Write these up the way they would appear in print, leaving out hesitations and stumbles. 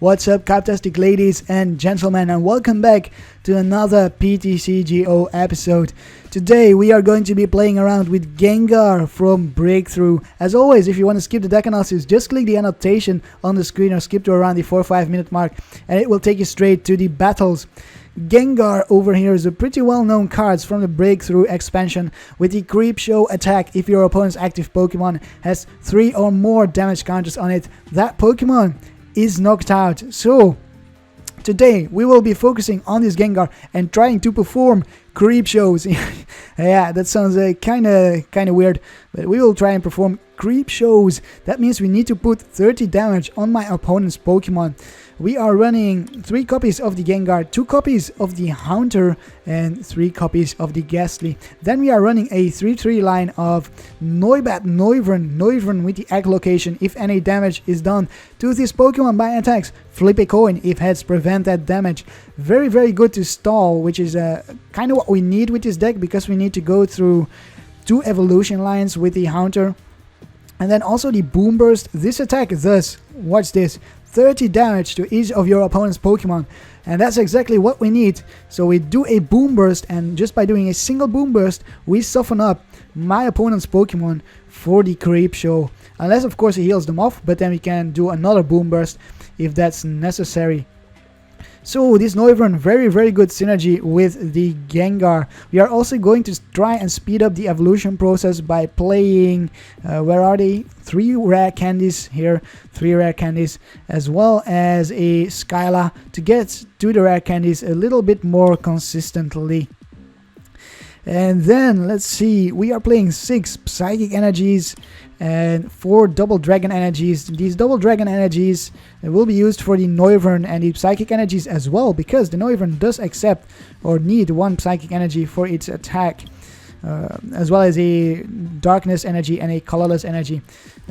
What's up, Karptastic ladies and gentlemen, and welcome back to another PTCGO episode. Today we are going to be playing around with Gengar from Breakthrough. As always, if you want to skip the deck analysis, just click the annotation on the screen or skip to around the 4 or 5 minute mark and it will take you straight to the battles. Gengar over here is a pretty well-known card from the Breakthrough expansion with the Creepshow attack. If your opponent's active Pokemon has 3 or more damage counters on it, that Pokemon is knocked out. So today we will be focusing on this Gengar and trying to perform Creepshows. Yeah, that sounds kind of weird, but we will try and perform Creepshows. That means we need to put 30 damage on my opponent's Pokemon. We are running 3 copies of the Gengar, 2 copies of the Haunter, and 3 copies of the Ghastly. Then we are running a 3-3 line of Noivern with the egg location. If any damage is done to this Pokemon by attacks, flip a coin. If heads, prevent that damage. Very, very good to stall, which is kind of what we need with this deck, because we need to go through 2 evolution lines with the Haunter. And then also the Boom Burst. This attack does, watch this, 30 damage to each of your opponent's Pokemon, and that's exactly what we need. So we do a Boom Burst, and just by doing a single Boom Burst we soften up my opponent's Pokemon for the Creepshow, unless of course he heals them off, but then we can do another Boom Burst if that's necessary. So this Noivern, very, very good synergy with the Gengar. We are also going to try and speed up the evolution process by playing, where are they? 3 rare candies here, 3 rare candies, as well as a Skyla to get to the rare candies a little bit more consistently. And then let's see, we are playing 6 Psychic Energies and 4 Double Dragon Energies. These Double Dragon Energies will be used for the Noivern and the Psychic Energies as well, because the Noivern does accept or need 1 Psychic Energy for its attack, as well as a Darkness Energy and a Colorless Energy.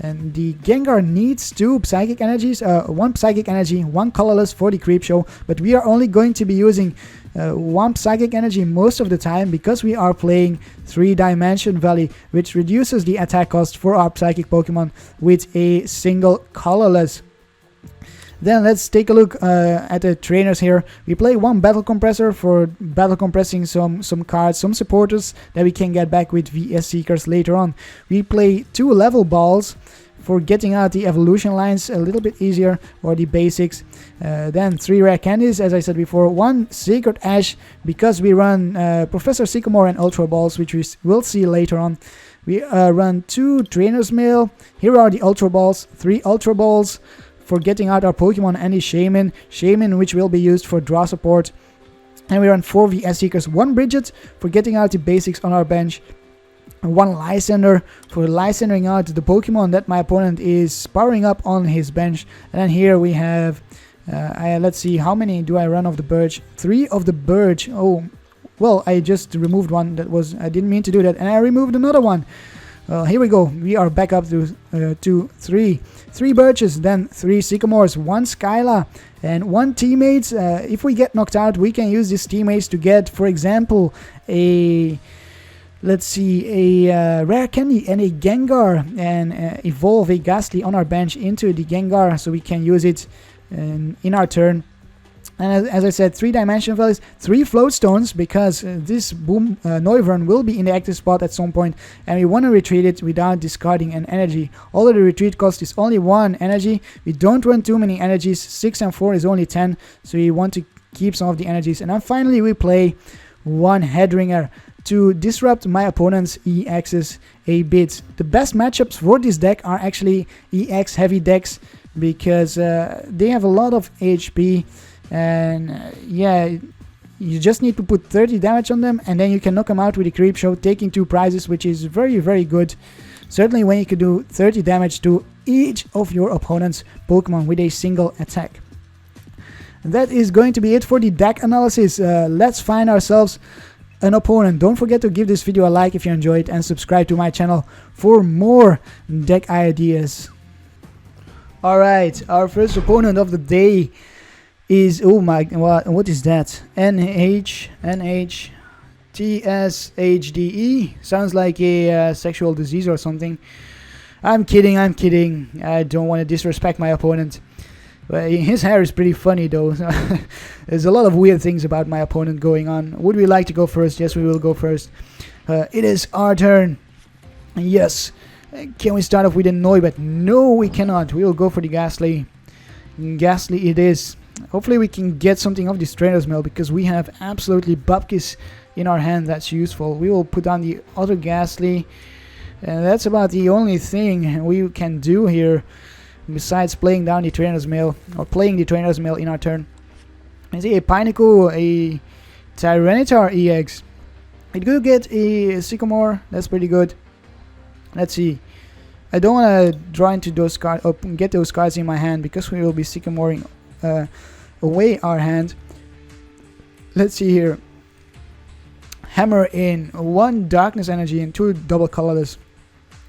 And the Gengar needs 2 Psychic Energies, 1 Psychic Energy, 1 Colorless for the Creepshow, but we are only going to be using 1 Psychic Energy most of the time, because we are playing 3 Dimension Valley, which reduces the attack cost for our Psychic Pokemon with a single Colorless. Then let's take a look at the trainers here. We play 1 Battle Compressor for battle compressing some cards, some supporters that we can get back with VS Seekers later on. We play 2 Level Balls for getting out the evolution lines a little bit easier, or the basics. Then 3 rare candies, as I said before, 1 Sacred Ash, because we run Professor Sycamore and Ultra Balls, which we will see later on. We run 2 Trainer's Mail. Here are the Ultra Balls, 3 Ultra Balls for getting out our Pokemon and the Shaymin, which will be used for draw support. And we run 4 VS Seekers, 1 Bridget for getting out the basics on our bench, 1 Lysandre for Lysandering out the Pokemon that my opponent is powering up on his bench. And then here we have, let's see, how many do I run of the Birch? 3 of the Birch. Oh, well, I just removed one. I didn't mean to do that, and I removed another one. Here we go. We are back up to 3 Birches, then 3 Sycamores, 1 Skyla, and 1 Teammates. If we get knocked out, we can use these Teammates to get, for example, a rare candy and a Gengar, and evolve a Ghastly on our bench into the Gengar, so we can use it in our turn. And as I said, 3 Dimension Valleys, 3 Float Stones, because this Noivern will be in the active spot at some point, and we want to retreat it without discarding an energy. Although the retreat cost is only 1 energy, we don't run too many energies. 6 and 4 is only 10, so we want to keep some of the energies. And then finally we play 1 Headringer to disrupt my opponent's EXs a bit. The best matchups for this deck are actually EX heavy decks, because they have a lot of HP. And yeah, you just need to put 30 damage on them, and then you can knock them out with a Creepshow, taking 2 prizes, which is very, very good. Certainly when you can do 30 damage to each of your opponent's Pokemon with a single attack. And that is going to be it for the deck analysis. Let's find ourselves an opponent. Don't forget to give this video a like if you enjoyed, and subscribe to my channel for more deck ideas. Alright, our first opponent of the day is, oh my, what is that? TSHDE. Sounds like a sexual disease or something. I'm kidding. I don't want to disrespect my opponent. But his hair is pretty funny though. There's a lot of weird things about my opponent going on. Would we like to go first? Yes, we will go first. It is our turn. Yes. Can we start off with a Noivern? No, we cannot. We will go for the Ghastly. Ghastly it is. Hopefully we can get something off this Trainer's Mail, because we have absolutely Bupkis in our hand. That's useful. We will put on the other Ghastly. And that's about the only thing we can do here, besides playing down the Trainer's Mail, or playing the Trainer's Mail in our turn. I see a Pineco, a Tyranitar EX. It could get a Sycamore. That's pretty good. Let's see. I don't want to draw into those cards, or get those cards in my hand, because we will be Sycamoring away our hand. Let's see here. Hammer in 1 Darkness Energy and 2 double colorless.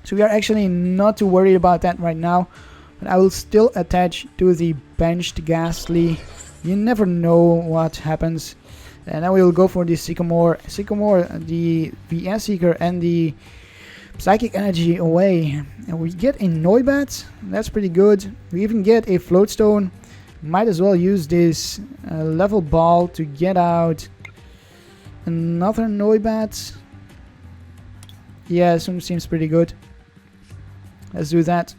So we are actually not too worried about that right now. But I will still attach to the benched Ghastly. You never know what happens. And then we will go for the Sycamore. Sycamore, the VS Seeker, and the Psychic Energy away. And we get a Noibat. That's pretty good. We even get a Floatstone. Might as well use this level ball to get out another Noibat. Yeah, seems pretty good. Let's do that.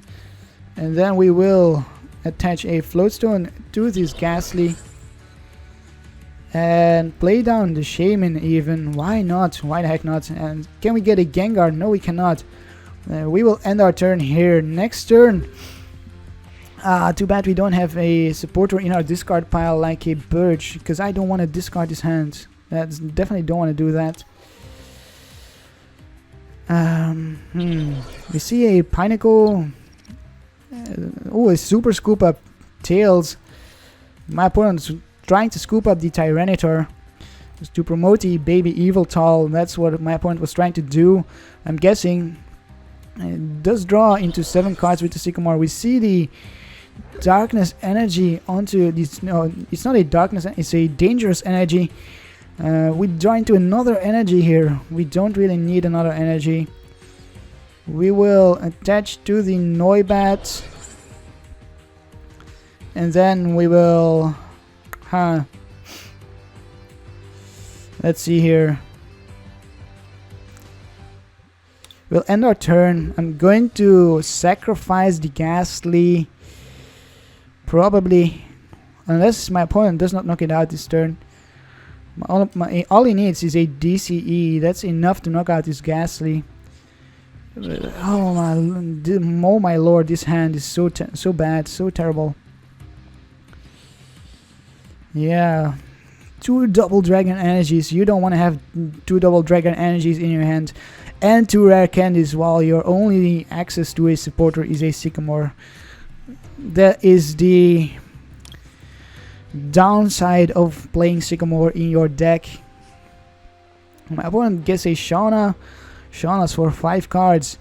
And then we will attach a Floatstone to this Ghastly. And play down the Shaymin even. Why not? Why the heck not? And can we get a Gengar? No, we cannot. We will end our turn here. Next turn. Too bad we don't have a supporter in our discard pile like a Birch, because I don't want to discard his hand. Definitely don't want to do that. We see a Pineco. Oh, a Super Scoop Up Tails. My opponent's trying to scoop up the Tyranitar to promote the Baby Eviltal. That's what my opponent was trying to do. I'm guessing it does draw into 7 cards with the Sycamore. We see the Darkness Energy onto this. No, it's not a Darkness, it's a Dangerous Energy. We draw into another energy here. We don't really need another energy. We will attach to the Noibat. And then we will... Let's see here. We'll end our turn. I'm going to sacrifice the Ghastly. Probably. Unless my opponent does not knock it out this turn. All he needs is a DCE. That's enough to knock out this Ghastly. Oh my lord, this hand is so bad, so terrible. Yeah, 2 double dragon energies. You don't want to have 2 double dragon energies in your hand, and 2 rare candies while your only access to a supporter is a Sycamore. That is the downside of playing Sycamore in your deck. My opponent gets a Shauna. Shauna's for 5 cards.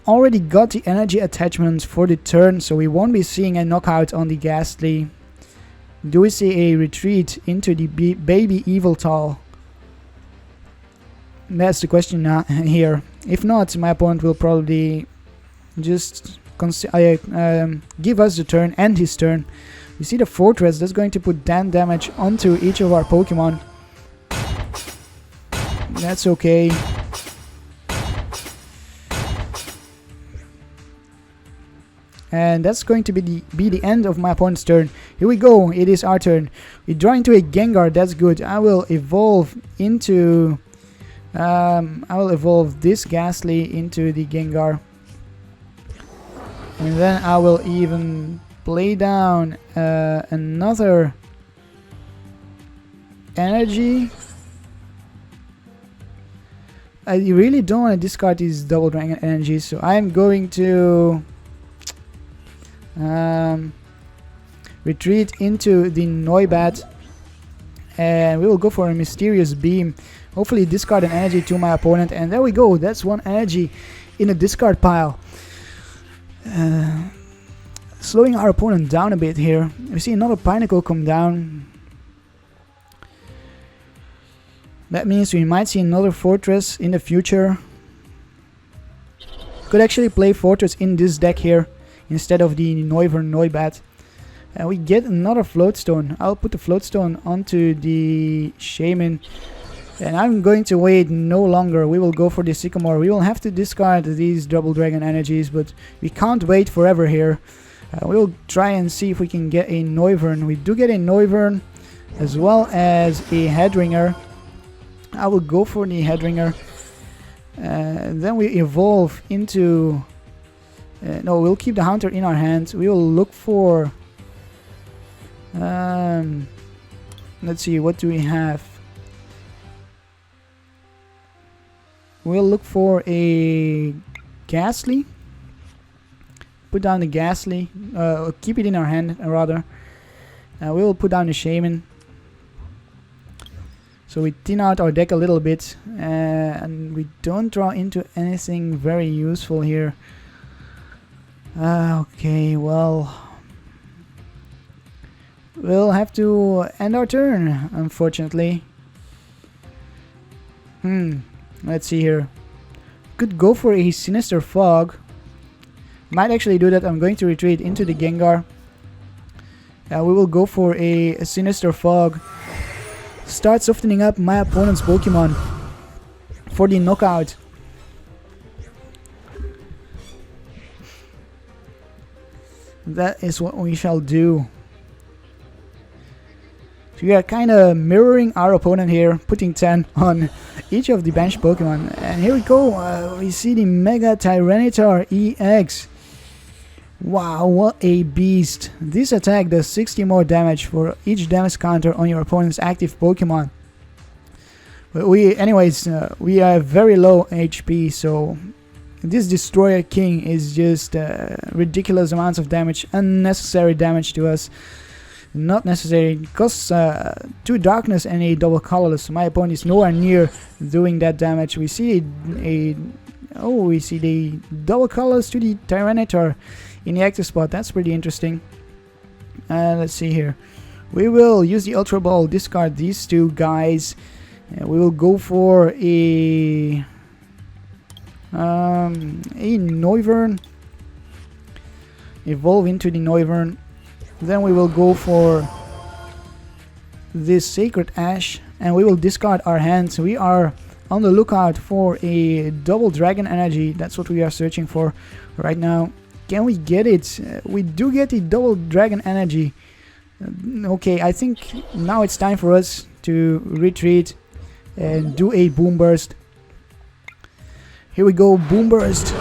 Already got the energy attachment for the turn, so we won't be seeing a knockout on the Ghastly. Do we see a retreat into the Baby Eviltal? That's the question here. If not, my opponent will probably just give us the turn and his turn. You see the Fortress, that's going to put 10 damage onto each of our Pokemon. That's okay. And that's going to be the end of my opponent's turn. Here we go, it is our turn. We draw into a Gengar, that's good. I will evolve into... I will evolve this Ghastly into the Gengar. And then I will even play down another energy. I really don't want to discard these double dragon energies, so I'm going to retreat into the Noibat, and we will go for a Mysterious Beam. Hopefully discard an energy to my opponent, and there we go, that's 1 energy in a discard pile. Slowing our opponent down a bit here. We see another Pineco come down. That means we might see another Fortress in the future. Could actually play Fortress in this deck here. instead of the Noivern Noibat. And we get another float stone. I'll put the float stone onto the Shaymin. And I'm going to wait no longer. We will go for the Sycamore. We will have to discard these double dragon energies, but we can't wait forever here. We'll try and see if we can get a Noivern. We do get a Noivern as well as a Headringer. I will go for the Headringer. Then we evolve into... no, we'll keep the Haunter in our hand. We will look for... let's see, what do we have? We'll look for a Ghastly. Put down the Ghastly. Keep it in our hand, rather. We will put down the Shaymin. So we thin out our deck a little bit. And we don't draw into anything very useful here. Okay, well... we'll have to end our turn, unfortunately. Let's see here. Could go for a Sinister Fog. Might actually do that. I'm going to retreat into the Gengar. We will go for a Sinister Fog. Start softening up my opponent's Pokemon for the knockout. That is what we shall do. So we are kind of mirroring our opponent here, putting 10 on each of the bench Pokemon. And here we go, we see the Mega Tyranitar EX. Wow, what a beast. This attack does 60 more damage for each damage counter on your opponent's active Pokemon. But we are very low HP, so this Destroyer King is just ridiculous amounts of damage, unnecessary damage to us. Not necessary. It costs 2 darkness and a double colorless. My opponent is nowhere near doing that damage. We see we see the double colorless to the Tyranitar in the active spot. That's pretty interesting. Let's see here. We will use the Ultra Ball, discard these two guys. We will go for a Noivern. Evolve into the Noivern. Then we will go for this Sacred Ash and we will discard our hands. We are on the lookout for a double dragon energy. That's what we are searching for right now. Can we get it? We do get the double dragon energy. Okay, I think now it's time for us to retreat and do a Boom Burst. Here we go, Boom Burst.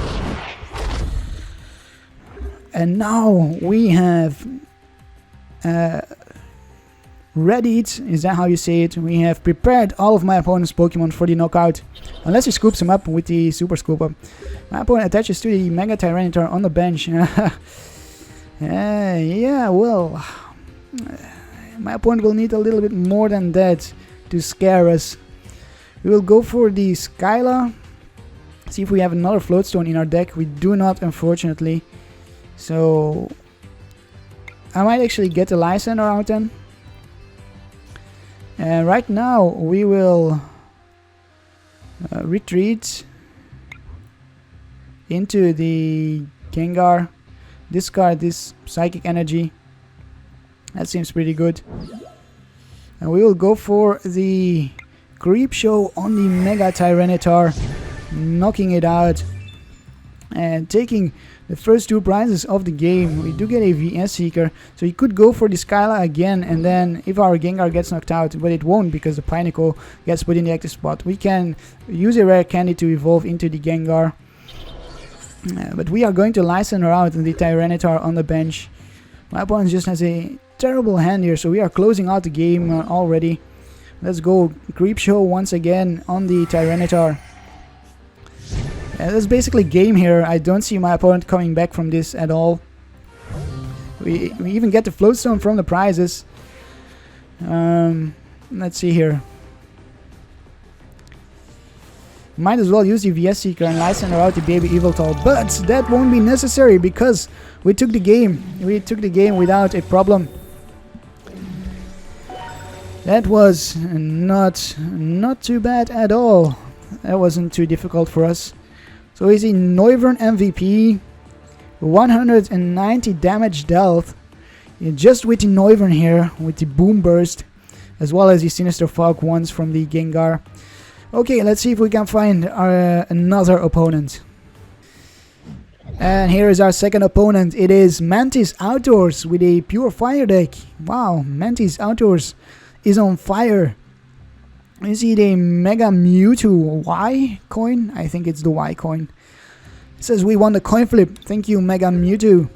And now we have readied, is that how you say it? We have prepared all of my opponent's Pokemon for the knockout. Unless he scoops him up with the Super Scoop Up. My opponent attaches to the Mega Tyranitar on the bench. Yeah, well... my opponent will need a little bit more than that to scare us. We will go for the Skyla. See if we have another Floatstone in our deck. We do not, unfortunately. So... I might actually get the Lysander out then. And right now we will retreat into the Gengar. Discard this Psychic Energy. That seems pretty good. And we will go for the Creep Show on the Mega Tyranitar. Knocking it out. And taking the first 2 prizes of the game. We do get a VS Seeker, so you could go for the Skyla again, and then if our Gengar gets knocked out, but it won't because the Pineco gets put in the active spot, we can use a rare candy to evolve into the Gengar. But we are going to Lysander out the Tyranitar on the bench. My opponent just has a terrible hand here, so we are closing out the game already. Let's go Creep Show once again on the Tyranitar. That's basically game here. I don't see my opponent coming back from this at all. We even get the Floatstone from the prizes. Let's see here. Might as well use the VS Seeker and Lysander out the Baby Yveltal, but that won't be necessary because we took the game. We took the game without a problem. That was not too bad at all. That wasn't too difficult for us. So he's a Noivern MVP. 190 damage dealt. Just with the Noivern here, with the Boom Burst, as well as the Sinister Fog ones from the Gengar. Okay, let's see if we can find another opponent. And here is our second opponent. It is Mantis Outdoors with a pure fire deck. Wow, Mantis Outdoors is on fire. You see the Mega Mewtwo Y coin? I think it's the Y coin. It says we won the coin flip. Thank you, Mega Mewtwo.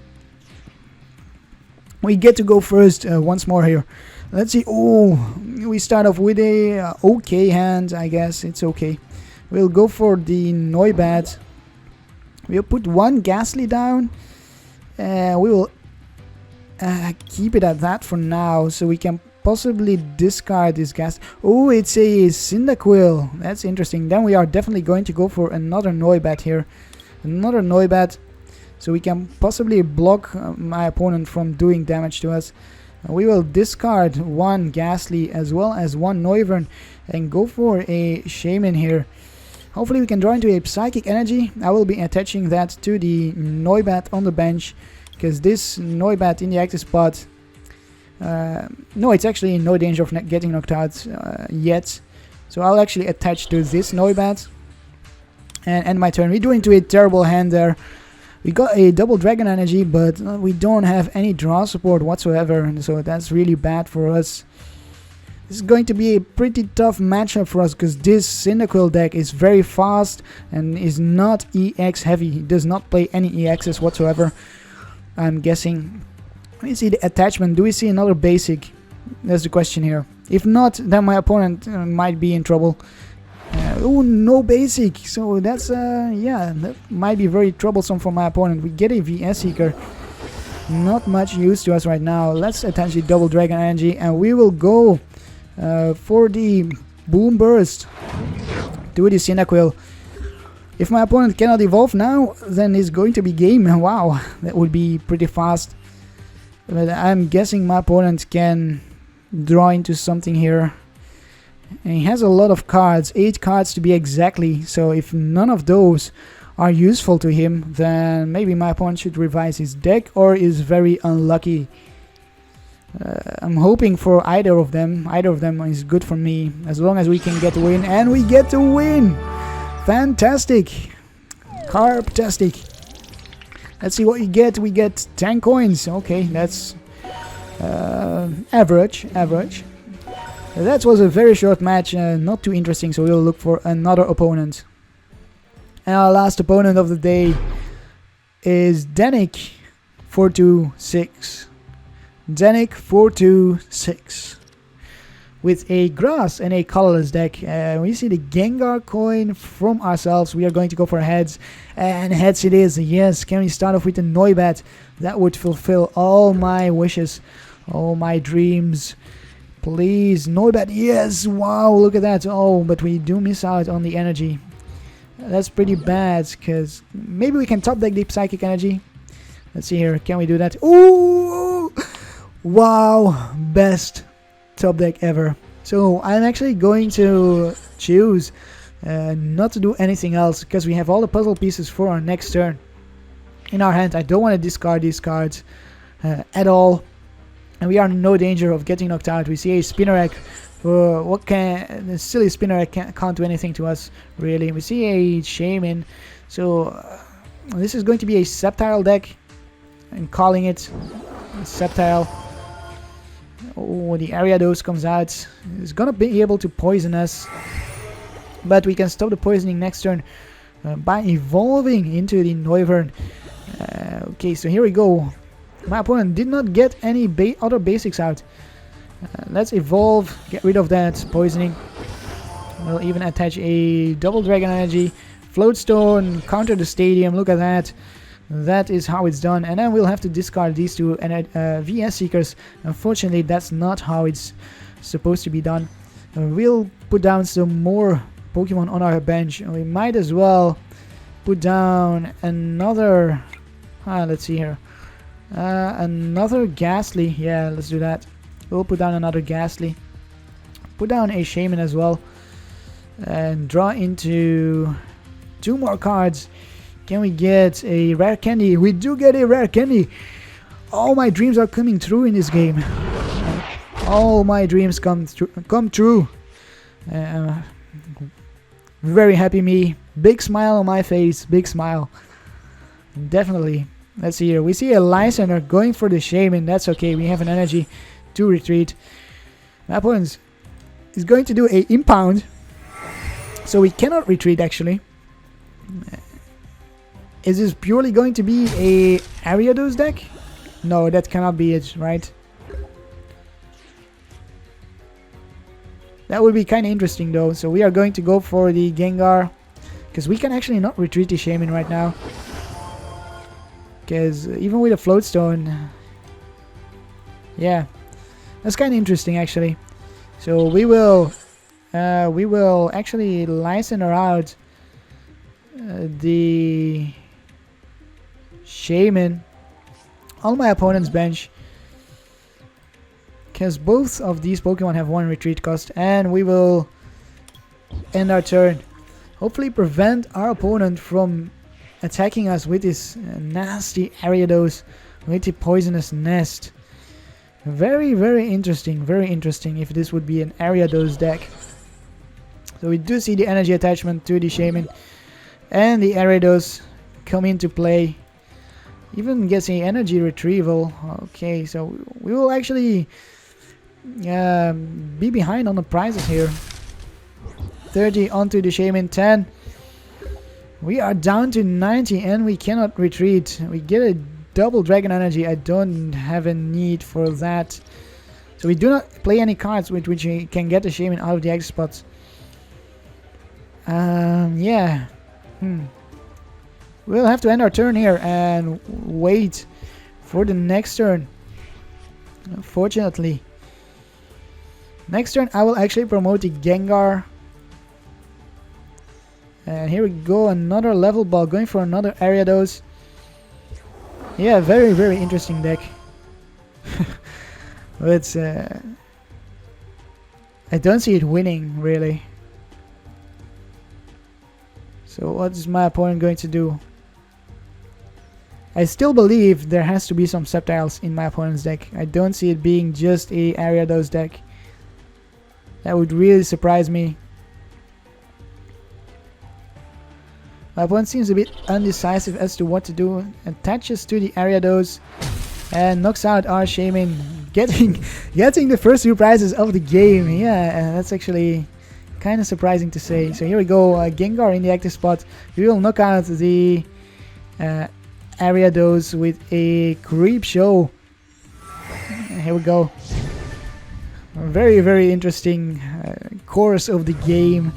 We get to go first once more here. Let's see. Oh, we start off with a okay hand. I guess it's okay. We'll go for the Noibat. We'll put one Ghastly down. We will keep it at that for now, so we can possibly discard this Ghast. Oh, it's a Cyndaquil. That's interesting. Then we are definitely going to go for another Noibat here. Another Noibat, so we can possibly block my opponent from doing damage to us. We will discard one Ghastly as well as one Noivern and go for a Shaymin here. Hopefully we can draw into a Psychic Energy. I will be attaching that to the Noibat on the bench, because this Noibat in the active spot, no, it's actually in no danger of getting knocked out yet. So I'll actually attach to this Noibat and end my turn. We drew into a terrible hand there. We got a double Dragon Energy, but we don't have any draw support whatsoever, so that's really bad for us. This is going to be a pretty tough matchup for us, because this Cyndaquil deck is very fast and is not EX heavy. It does not play any EXs whatsoever, I'm guessing. Let me see the attachment. Do we see another basic? That's the question here. If not, then my opponent might be in trouble. Oh, no basic. So that's, yeah, that might be very troublesome for my opponent. We get a VS Seeker. Not much use to us right now. Let's attach the double Dragon Energy, and we will go for the Boom Burst to the Cyndaquil. If my opponent cannot evolve now, then it's going to be game. Wow, that would be pretty fast. But I'm guessing my opponent can draw into something here. And he has a lot of cards, 8 cards to be exactly. So if none of those are useful to him, then maybe my opponent should revise his deck or is very unlucky. I'm hoping for either of them. Either of them is good for me, as long as we can get a win. And we get to win! Fantastic! Karp-tastic. Let's see what we get. We get 10 coins. Okay, that's average. That was a very short match, not too interesting, so we'll look for another opponent. And our last opponent of the day is Zdenek 426. Zdenek 426. With a grass and a colorless deck. We see the Gengar coin from ourselves. We are going to go for heads. And heads it is. Yes, can we start off with a Noibat? That would fulfill all my wishes. All my dreams. Please, Noibat. Yes, wow, look at that. Oh, but we do miss out on the energy. That's pretty bad, because maybe we can top deck the Psychic Energy. Let's see here. Can we do that? Ooh! Wow, best top deck ever. So I'm actually going to choose not to do anything else, because we have all the puzzle pieces for our next turn in our hand. I don't want to discard these cards at all, and we are in no danger of getting knocked out. We see a Spinarak. What can the silly Spinarak can't do anything to us, really. We see a Shaymin. So this is going to be a Sceptile deck. I'm calling it Sceptile. Oh, the Ariados comes out. It's gonna be able to poison us, but we can stop the poisoning next turn by evolving into the Noivern. Okay, so here we go. My opponent did not get any other basics out. Let's evolve, get rid of that poisoning. We'll even attach a double Dragon Energy, Floatstone, counter the Stadium. Look at that. That is how it's done. And then we'll have to discard these two VS Seekers. Unfortunately, that's not how it's supposed to be done. We'll put down some more Pokemon on our bench. We might as well put down another... let's see here. Another Ghastly. Yeah, let's do that. We'll put down another Ghastly. Put down a Shaymin as well. And draw into 2 more cards. Can we get a rare candy? We do get a rare candy. All my dreams are coming true in this game. All my dreams come true. Very happy me. Big smile on my face. Big smile. Definitely. Let's see here. We see a Lysander going for the Shaymin. That's okay. We have an energy to retreat. My opponent is going to do a impound. So we cannot retreat actually. Is this purely going to be a Ariados deck? No, that cannot be it, right? That would be kind of interesting though. So we are going to go for the Gengar. Because we can actually not retreat the Shaymin right now. Because even with a Float Stone... Yeah. That's kind of interesting actually. So we will actually Lysander out the Shaymin on my opponent's bench. Because both of these Pokemon have 1 retreat cost. And we will end our turn. Hopefully prevent our opponent from attacking us with this nasty Ariados. With the Poisonous Nest. Very, very interesting. Very interesting if this would be an Ariados deck. So we do see the energy attachment to the Shaymin. And the Ariados come into play. Even gets a energy retrieval. Okay, so we will actually be behind on the prizes here. 30 onto the Shaymin, 10. We are down to 90 and we cannot retreat. We get a double Dragon Energy. I don't have a need for that. So we do not play any cards with which we can get the Shaymin out of the X spots. Yeah. We'll have to end our turn here and wait for the next turn. Unfortunately. Next turn I will actually promote the Gengar. And here we go, another level ball, going for another Ariados. Yeah, very, very interesting deck. But I don't see it winning, really. So what is my opponent going to do? I still believe there has to be some Sceptiles in my opponent's deck. I don't see it being just a Ariados deck. That would really surprise me. My opponent seems a bit undecisive as to what to do. Attaches to the Ariados and knocks out our Shaymin, getting the first 2 prizes of the game. Yeah, that's actually kind of surprising to say. So here we go, Gengar in the active spot. We will knock out the Ariados with a Creep Show. Here we go. A very, very interesting course of the game.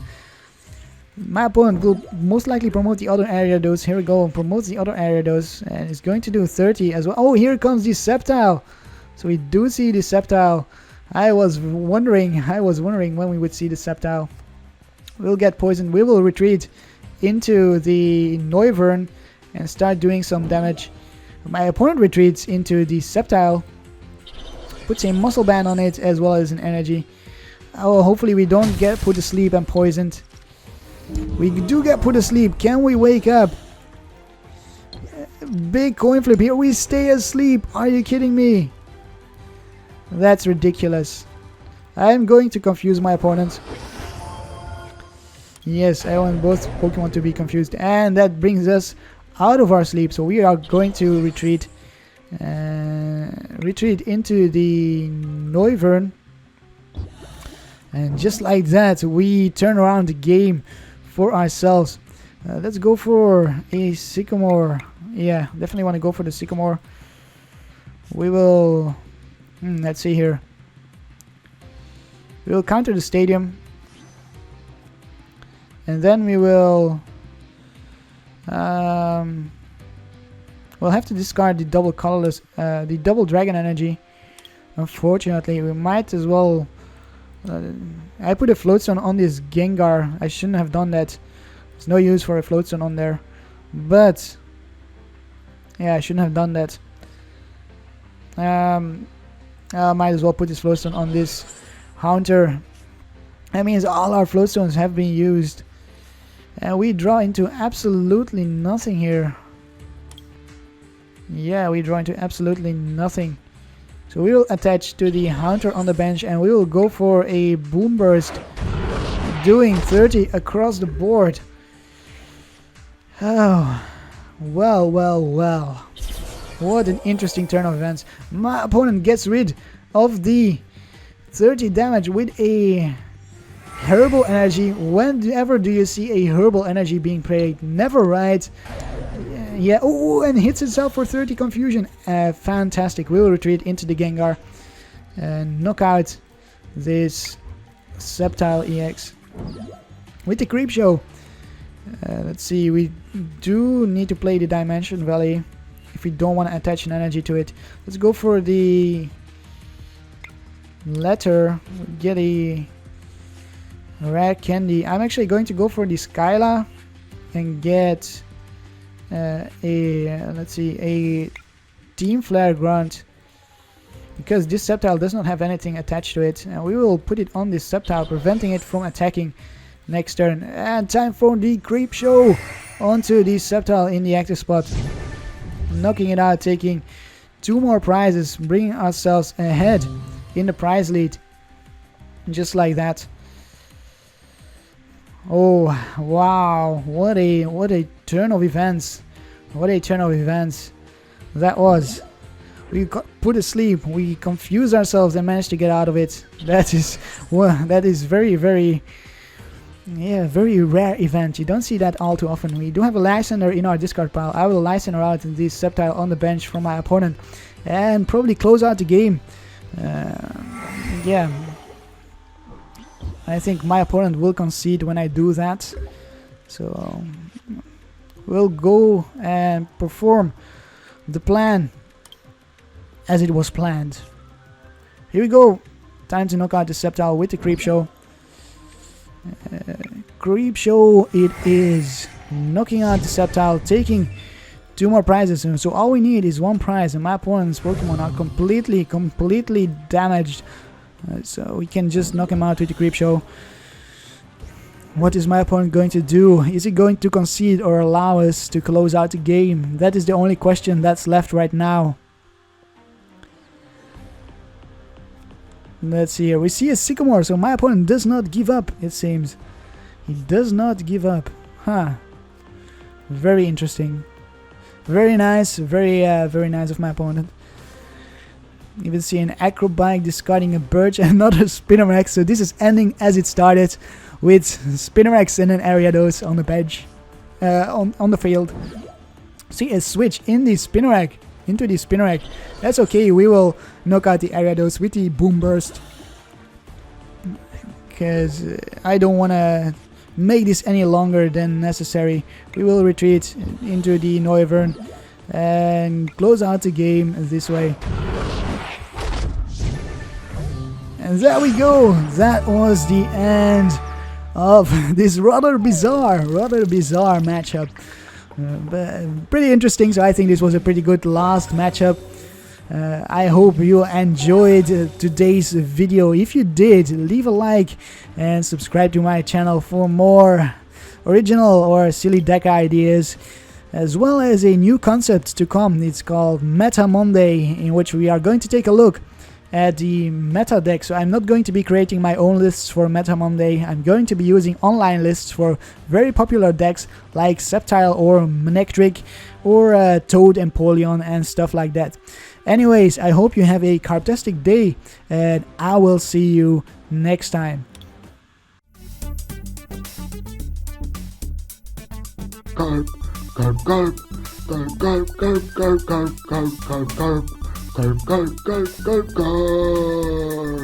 My opponent will most likely promote the other Ariados. Here we go, promotes the other Ariados and is going to do 30 as well. Oh, here comes the Sceptile. So we do see the Sceptile. I was wondering when we would see the Sceptile. We'll get poisoned. We will retreat into the Noivern and start doing some damage. My opponent retreats into the Sceptile. Puts a Muscle Band on it as well as an energy. Oh, hopefully we don't get put to sleep and poisoned. We do get put to sleep. Can we wake up? Big coin flip here. We stay asleep. Are you kidding me? That's ridiculous. I'm going to confuse my opponent. Yes, I want both Pokemon to be confused. And that brings us out of our sleep. So we are going to retreat. Retreat into the Noivern. And just like that, we turn around the game for ourselves. Let's go for a Sycamore. Yeah, definitely want to go for the Sycamore. We will... let's see here. We will counter the Stadium. And then we will... we'll have to discard the double colorless... the double Dragon Energy. Unfortunately, we might as well... I put a Floatstone on this Gengar. I shouldn't have done that. There's no use for a Floatstone on there. But... yeah, I shouldn't have done that. I might as well put this Floatstone on this Haunter. That means all our Floatstones have been used. And we draw into absolutely nothing here. Yeah, we draw into absolutely nothing. So we will attach to the Hunter on the bench and we will go for a Boom Burst, doing 30 across the board. Oh, well, well, well. What an interesting turn of events. My opponent gets rid of the 30 damage with a Herbal Energy. Whenever do you see a Herbal Energy being played? Never, right? Yeah, oh, and hits itself for 30 confusion. Fantastic. We will retreat into the Gengar and knock out this Sceptile EX with the Creep Show. Let's see, we do need to play the Dimension Valley if we don't want to attach an energy to it. Let's go for the Letter, get a Rare Candy. I'm actually going to go for the Skyla and get let's see, a Team Flare Grunt, because this Sceptile does not have anything attached to it, and we will put it on this Sceptile, preventing it from attacking next turn. And time for the Creep Show onto the Sceptile in the active spot, knocking it out, taking 2 more prizes, bringing ourselves ahead in the prize lead, just like that. Oh wow, what a turn of events. What a turn of events that was. We got put asleep, we confused ourselves and managed to get out of it. That is, well, that is very very rare event. You don't see that all too often. We do have a Lysander in our discard pile. I will Lysander out this Sceptile on the bench from my opponent and probably close out the game. Yeah, I think my opponent will concede when I do that. So we'll go and perform the plan as it was planned. Here we go. Time to knock out the Sceptile with the Creep Show. Creep Show it is. Knocking out the Sceptile, taking 2 more prizes. So all we need is 1 prize, and my opponent's Pokemon are completely damaged. So we can just knock him out with the Creep Show. What is my opponent going to do? Is he going to concede or allow us to close out the game? That is the only question that's left right now. Let's see here. We see a Sycamore, so my opponent does not give up, it seems. He does not give up. Huh. Very interesting. Very nice. Very nice of my opponent. Even see an Acrobike discarding a Birch and another Spinarak. So this is ending as it started, with Spinarak and an Ariados on the bench, on the field. See a switch in the Spinarak, into the Spinarak. That's okay. We will knock out the Ariados with the Boom Burst, because I don't want to make this any longer than necessary. We will retreat into the Noivern and close out the game this way. And there we go. That was the end of this rather bizarre matchup. But pretty interesting, so I think this was a pretty good last matchup. I hope you enjoyed today's video. If you did, leave a like and subscribe to my channel for more original or silly deck ideas, as well as a new concept to come. It's called Meta Monday, in which we are going to take a look at the meta deck. So I'm not going to be creating my own lists for Meta Monday. I'm going to be using online lists for very popular decks like Sceptile or Manectric or Toad and Polion and stuff like that. Anyways, I hope you have a Karptastic day, and I will see you next time. Karp, Karp, Karp, Karp, Karp, Karp, Karp, Karp, Karp, Karp, Karp. Karp, Karp, Karp, Karp, Karp.